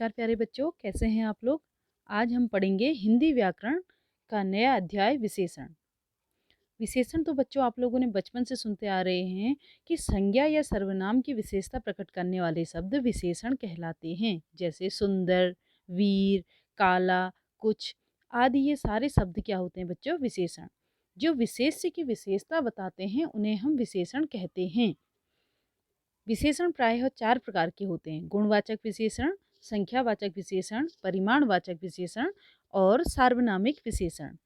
नमस्कार प्यारे बच्चों, कैसे हैं आप लोग। आज हम पढ़ेंगे हिंदी व्याकरण का नया अध्याय विशेषण। विशेषण तो बच्चों आप लोगों ने बचपन से सुनते आ रहे हैं कि संज्ञा या सर्वनाम की विशेषता प्रकट करने वाले शब्द विशेषण कहलाते हैं। जैसे सुंदर, वीर, काला, कुछ आदि ये सारे शब्द क्या होते हैं बच्चों, विशेषण। जो विशेष्य की विशेषता बताते हैं उन्हें हम विशेषण कहते हैं। विशेषण प्रायः 4 प्रकार के होते हैं: गुणवाचक विशेषण, संख्यावाचक विशेषण, परिमाणवाचक विशेषण और सार्वनामिक विशेषण।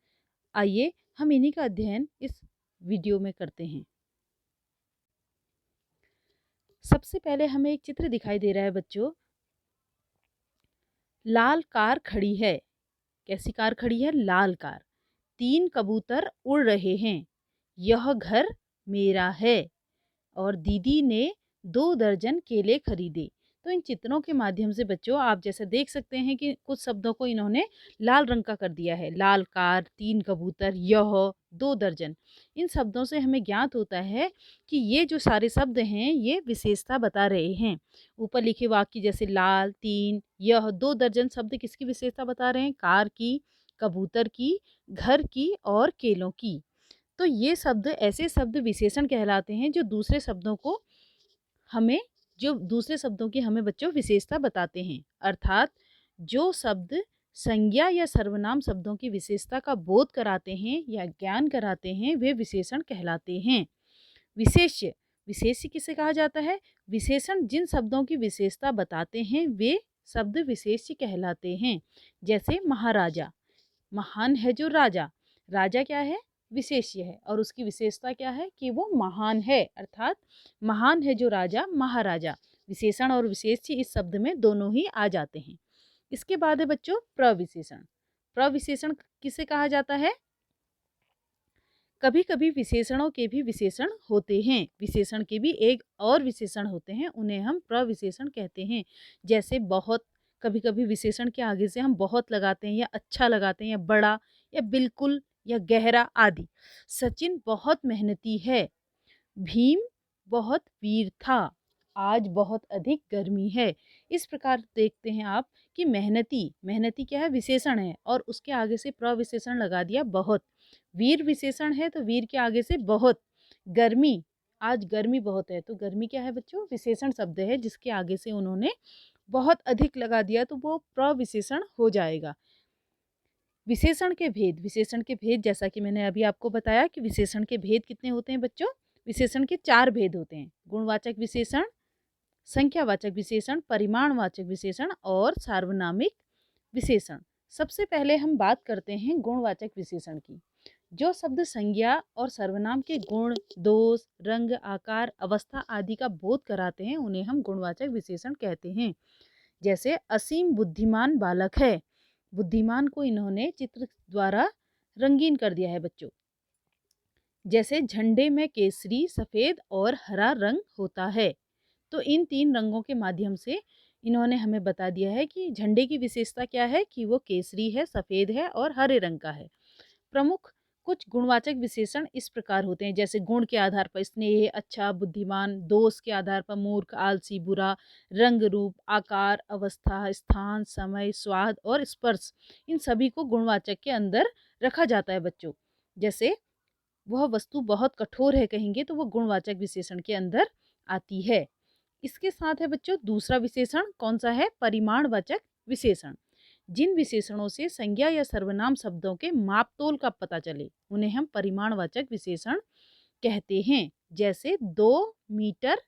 आइए हम इन्हीं का अध्ययन इस वीडियो में करते हैं। सबसे पहले हमें एक चित्र दिखाई दे रहा है बच्चों। लाल कार खड़ी है। कैसी कार खड़ी है? लाल कार। 3 कबूतर उड़ रहे हैं। यह घर मेरा है। और दीदी ने 2 दर्जन केले खरीदे। तो इन चित्रों के माध्यम से बच्चों आप जैसे देख सकते हैं कि कुछ शब्दों को इन्होंने लाल रंग का कर दिया है। लाल कार, 3 कबूतर, यह, 2 दर्जन। इन शब्दों से हमें ज्ञात होता है कि ये जो सारे शब्द हैं ये विशेषता बता रहे हैं। ऊपर लिखे वाक्य जैसे लाल, 3, यह, 2 दर्जन शब्द किसकी विशेषता बता रहे हैं? कार की, कबूतर की, घर की और केलों की। तो ये शब्द ऐसे शब्द विशेषण कहलाते हैं जो दूसरे शब्दों की हमें बच्चों विशेषता बताते हैं। अर्थात जो शब्द संज्ञा या सर्वनाम शब्दों की विशेषता का बोध कराते हैं या ज्ञान कराते हैं वे विशेषण कहलाते हैं। विशेष्य, विशेष्य किसे कहा जाता है? विशेषण जिन शब्दों की विशेषता बताते हैं वे शब्द विशेष्य कहलाते हैं। जैसे महाराजा, महान है जो राजा। राजा क्या है? विशेष्य है और उसकी विशेषता क्या है कि वो महान है। अर्थात महान है जो राजा, महाराजा। विशेषण और विशेष्य इस शब्द में दोनों ही आ जाते हैं। इसके बाद है बच्चों प्रविशेषण। प्रविशेषण किसे कहा जाता है? कभी कभी विशेषणों के भी विशेषण होते हैं। विशेषण के भी एक और विशेषण होते हैं, उन्हें हम प्रविशेषण कहते हैं। जैसे बहुत, कभी कभी विशेषण के आगे से हम बहुत लगाते हैं या अच्छा लगाते हैं या बड़ा या बिल्कुल या गहरा आदि। सचिन बहुत मेहनती है। भीम बहुत वीर था। आज बहुत अधिक गर्मी है। इस प्रकार देखते हैं आप कि मेहनती, मेहनती क्या है? विशेषण है और उसके आगे से प्रविशेषण लगा दिया बहुत। वीर विशेषण है तो वीर के आगे से बहुत। गर्मी, आज गर्मी बहुत है तो गर्मी क्या है बच्चों? विशेषण शब्द है जिसके आगे से उन्होंने बहुत अधिक लगा दिया तो वो प्रविशेषण हो जाएगा। विशेषण के भेद, विशेषण के भेद जैसा कि मैंने अभी आपको बताया कि विशेषण के भेद कितने होते हैं बच्चों? विशेषण के 4 भेद होते हैं: गुणवाचक विशेषण, संख्यावाचक विशेषण, परिमाणवाचक विशेषण और सार्वनामिक विशेषण। सबसे पहले हम बात करते हैं गुणवाचक विशेषण की। जो शब्द संज्ञा और सर्वनाम के गुण, दोष, रंग, आकार, अवस्था आदि का बोध कराते हैं उन्हें हम गुणवाचक विशेषण कहते हैं। जैसे असीम बुद्धिमान बालक है। बुद्धिमान को इन्होंने चित्र द्वारा रंगीन कर दिया है बच्चों। जैसे झंडे में केसरी, सफ़ेद और हरा रंग होता है। तो इन 3 रंगों के माध्यम से इन्होंने हमें बता दिया है कि झंडे की विशेषता क्या है कि वो केसरी है, सफ़ेद है और हरे रंग का है। प्रमुख कुछ गुणवाचक विशेषण इस प्रकार होते हैं। जैसे गुण के आधार पर स्नेह, अच्छा, बुद्धिमान। दोष के आधार पर मूर्ख, आलसी, बुरा। रंग, रूप, आकार, अवस्था, स्थान, समय, स्वाद और स्पर्श, इन सभी को गुणवाचक के अंदर रखा जाता है बच्चों। जैसे वह वस्तु बहुत कठोर है कहेंगे तो वो गुणवाचक विशेषण के अंदर आती है। इसके साथ है बच्चों दूसरा विशेषण कौन सा है? परिमाणवाचक विशेषण। जिन विशेषणों से संज्ञा या सर्वनाम शब्दों के मापतोल का पता चले उन्हें हम परिमाणवाचक विशेषण कहते हैं। जैसे 2 मीटर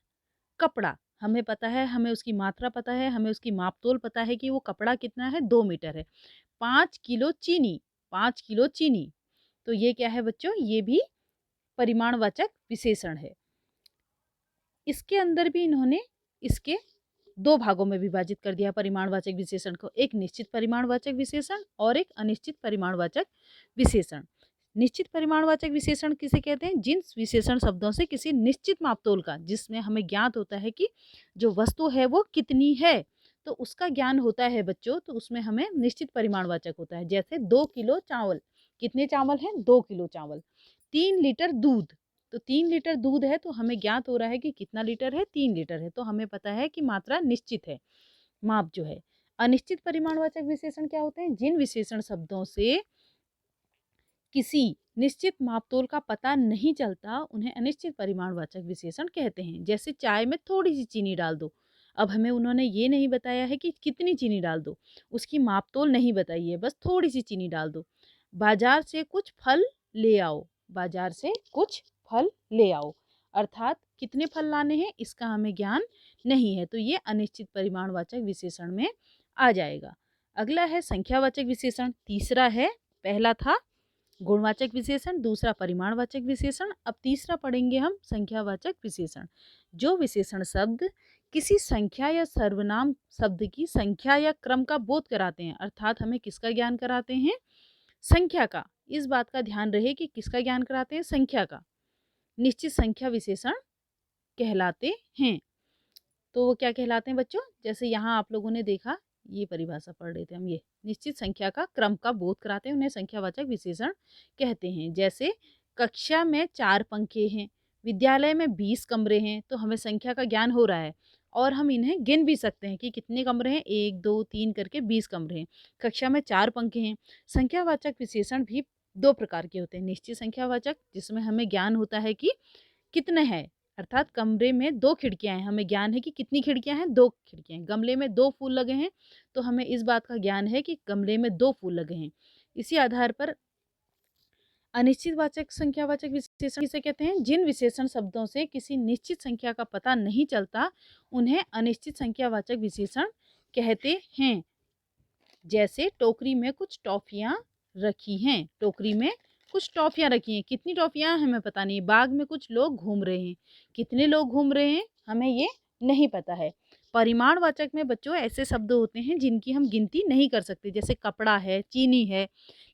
कपड़ा, हमें पता है, हमें उसकी मात्रा पता है, हमें उसकी मापतोल पता है कि वो कपड़ा कितना है, 2 मीटर है। 5 किलो चीनी, 5 किलो चीनी। तो ये क्या है बच्चों? ये भी परिमाणवाचक विशेषण है। इसके अंदर भी इन्होंने इसके 2 भागों में विभाजित कर दिया परिमाणवाचक विशेषण को, एक निश्चित परिमाणवाचक विशेषण और एक अनिश्चित परिमाणवाचक विशेषण। निश्चित परिमाणवाचक विशेषण किसे कहते हैं? जिन विशेषण शब्दों से किसी निश्चित मापतोल का, जिसमें हमें ज्ञात होता है कि जो वस्तु है वो कितनी है, तो उसका ज्ञान होता है बच्चों, तो उसमें हमें निश्चित परिमाणवाचक होता है। जैसे 2 किलो चावल, कितने चावल हैं? 2 किलो चावल। 3 लीटर दूध, तो 3 लीटर दूध है तो हमें ज्ञात हो रहा है कि कितना लीटर है? 3 लीटर है, तो हमें पता है कि मात्रा निश्चित है, माप जो है। अनिश्चित परिमाणवाचक विशेषण क्या होते हैं? जिन विशेषण शब्दों से किसी निश्चित मापतोल का पता नहीं चलता, उन्हें अनिश्चित परिमाणवाचक विशेषण कहते हैं। जैसे चाय में थोड़ी सी चीनी डाल दो, अब हमें उन्होंने ये नहीं बताया है कि कितनी चीनी डाल दो, उसकी मापतोल नहीं बताई है, बस थोड़ी सी चीनी डाल दो। बाजार से कुछ फल ले आओ, बाजार से कुछ फल ले आओ, अर्थात कितने फल लाने हैं इसका हमें ज्ञान नहीं है, तो ये अनिश्चित परिमाणवाचक विशेषण में आ जाएगा। अगला है संख्यावाचक विशेषण। तीसरा है, पहला था गुणवाचक विशेषण, दूसरा परिमाणवाचक विशेषण, अब तीसरा पढ़ेंगे हम संख्यावाचक विशेषण। जो विशेषण शब्द किसी संख्या या सर्वनाम शब्द की संख्या या क्रम का बोध कराते हैं, अर्थात हमें किसका ज्ञान कराते हैं? संख्या का। इस बात का ध्यान रहे कि किसका ज्ञान कराते हैं? संख्या का। निश्चित संख्या विशेषण कहलाते हैं। तो वो क्या कहलाते हैं बच्चों? जैसे यहाँ आप लोगों ने देखा, ये परिभाषा पढ़ रहे थे हम, ये निश्चित संख्या का क्रम का बोध कराते हैं, उन्हें संख्यावाचक विशेषण कहते हैं। जैसे कक्षा में 4 पंखे हैं, विद्यालय में 20 कमरे हैं, तो हमें संख्या का ज्ञान हो रहा है और हम इन्हें गिन भी सकते हैं कि कितने कमरे हैं, 1 2 3 करके 20 कमरे हैं। कक्षा में 4 पंखे हैं। संख्यावाचक विशेषण भी 2 प्रकार के होते हैं। निश्चित संख्यावाचक, जिसमें हमें ज्ञान होता है कि कितने हैं, अर्थात कमरे में 2 खिड़कियां हैं, हमें ज्ञान है कि कितनी खिड़कियां हैं? 2 खिड़कियां हैं। गमले में 2 फूल लगे हैं, तो हमें इस बात का ज्ञान है कि गमले में 2 फूल लगे हैं। इसी आधार पर अनिश्चितवाचक संख्यावाचक विशेषण किसे कहते हैं? जिन विशेषण शब्दों से किसी निश्चित संख्या का पता नहीं चलता, उन्हें अनिश्चित संख्यावाचक विशेषण कहते हैं। जैसे टोकरी में कुछ टॉफियां रखी हैं, टोकरी में कुछ टॉफियां रखी हैं, कितनी टॉफियां हमें पता नहीं। बाग में कुछ लोग घूम रहे हैं, कितने लोग घूम रहे हैं हमें ये नहीं पता है। परिमाणवाचक में बच्चों ऐसे शब्द होते हैं जिनकी हम गिनती नहीं कर सकते, जैसे कपड़ा है, चीनी है।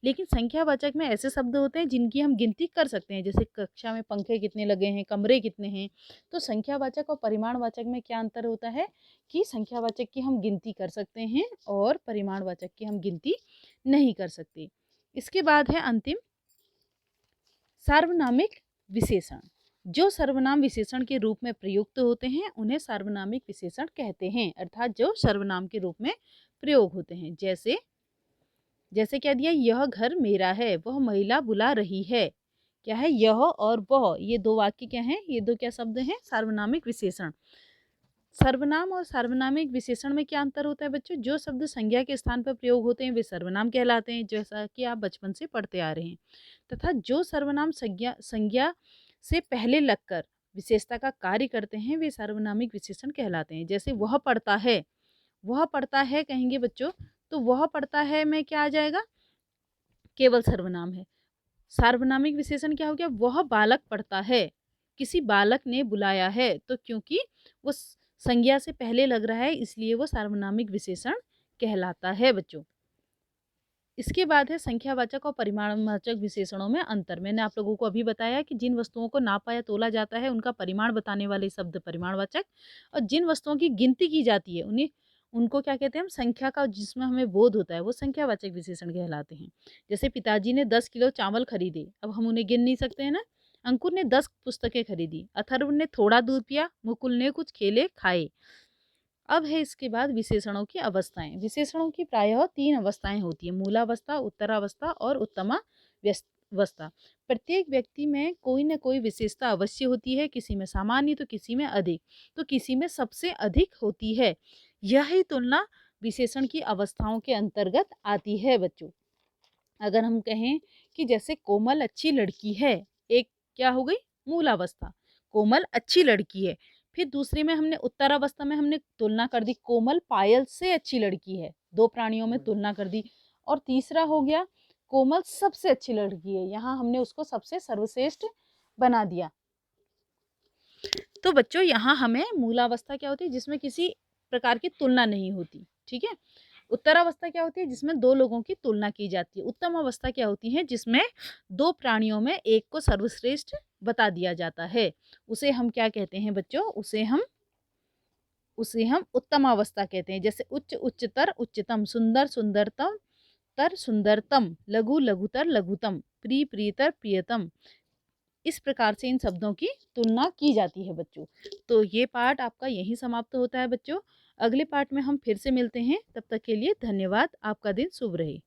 लेकिन संख्यावाचक में ऐसे शब्द होते हैं जिनकी हम गिनती कर सकते हैं, जैसे कक्षा में पंखे कितने लगे हैं, कमरे कितने हैं। तो संख्यावाचक और परिमाणवाचक में क्या अंतर होता है कि संख्यावाचक की हम गिनती कर सकते हैं और परिमाणवाचक की हम गिनती नहीं कर सकते। इसके बाद है अंतिम सार्वनामिक विशेषण। जो सर्वनाम विशेषण के रूप में प्रयुक्त होते हैं उन्हें सार्वनामिक विशेषण कहते हैं, अर्थात जो सर्वनाम के रूप में प्रयोग होते हैं। जैसे जैसे कह दिया, यह घर मेरा है, वह महिला बुला रही है। क्या है? यह और वह, ये 2 वाक्य क्या हैं? ये 2 क्या शब्द हैं? सार्वनामिक विशेषण। सर्वनाम और सार्वनामिक विशेषण में क्या अंतर होता है बच्चों? जो शब्द संज्ञा के स्थान पर प्रयोग होते हैं वे सर्वनाम कहलाते हैं, जैसा कि आप बचपन से पढ़ते आ रहे हैं। तथा जो सर्वनाम संज्ञा संज्ञा से पहले लगकर विशेषता का कार्य करते हैं वे सार्वनामिक विशेषण कहलाते हैं। जैसे वह पढ़ता है, वह पढ़ता है कहेंगे बच्चों, तो वह पढ़ता है में क्या आ जाएगा? केवल सर्वनाम है। सार्वनामिक विशेषण क्या हो गया? वह बालक पढ़ता है, किसी बालक ने बुलाया है, तो क्योंकि वो संज्ञा से पहले लग रहा है इसलिए वो सार्वनामिक विशेषण कहलाता है बच्चों। इसके बाद है संख्यावाचक और परिमाणवाचक विशेषणों में अंतर। मैंने आप लोगों को अभी बताया कि जिन वस्तुओं को नापा या तोला जाता है उनका परिमाण बताने वाले शब्द परिमाणवाचक, और जिन वस्तुओं की गिनती की जाती है उन्हें उनको क्या कहते हैं? हम संख्या का जिसमें हमें बोध होता है वो संख्यावाचक विशेषण कहलाते हैं। जैसे पिताजी ने 10 किलो चावल खरीदे, अब हम उन्हें गिन नहीं सकते हैं ना। अंकुर ने 10 पुस्तकें खरीदी, अथर्व ने थोड़ा दूध पिया, मुकुल ने कुछ केले खाए। अब है इसके बाद विशेषणों की अवस्थाएं। विशेषणों की प्रायः 3 अवस्थाएं होती है, मूलावस्था, उत्तरावस्था और उत्तमावस्था। प्रत्येक व्यक्ति में कोई न कोई विशेषता अवश्य होती है, किसी में सामान्य तो किसी में अधिक, तो किसी में सबसे अधिक होती है। यही तुलना विशेषण की अवस्थाओं के अंतर्गत आती है बच्चों। अगर हम कहें कि जैसे कोमल अच्छी लड़की है, एक क्या हो गई? मूलावस्था, कोमल अच्छी लड़की है। फिर दूसरे में हमने उत्तरावस्था में हमने तुलना कर दी, कोमल पायल से अच्छी लड़की है, 2 प्राणियों में तुलना कर दी। और तीसरा हो गया कोमल सबसे अच्छी लड़की है, यहाँ हमने उसको सबसे सर्वश्रेष्ठ बना दिया। तो बच्चों यहाँ हमें मूलावस्था क्या होती है? जिसमें किसी प्रकार की तुलना नहीं होती, ठीक है। उत्तरावस्था क्या होती है? जिसमें 2 लोगों की तुलना की जाती है। उत्तम अवस्था क्या होती है? जिसमें 2 प्राणियों में एक को सर्वश्रेष्ठ बता दिया जाता है। उसे हम क्या कहते हैं बच्चों? उसे हम उत्तम अवस्था कहते हैं। जैसे उच्च उच्चतर उच्चतम, सुंदर सुंदरतम तर सुंदरतम, लघु लघुतर लघुतम, प्रिय प्रियतर प्रियतम। इस प्रकार से इन शब्दों की तुलना की जाती है बच्चों। तो ये पाठ आपका यहीं समाप्त होता है बच्चों। अगले पार्ट में हम फिर से मिलते हैं। तब तक के लिए धन्यवाद। आपका दिन शुभ रहे।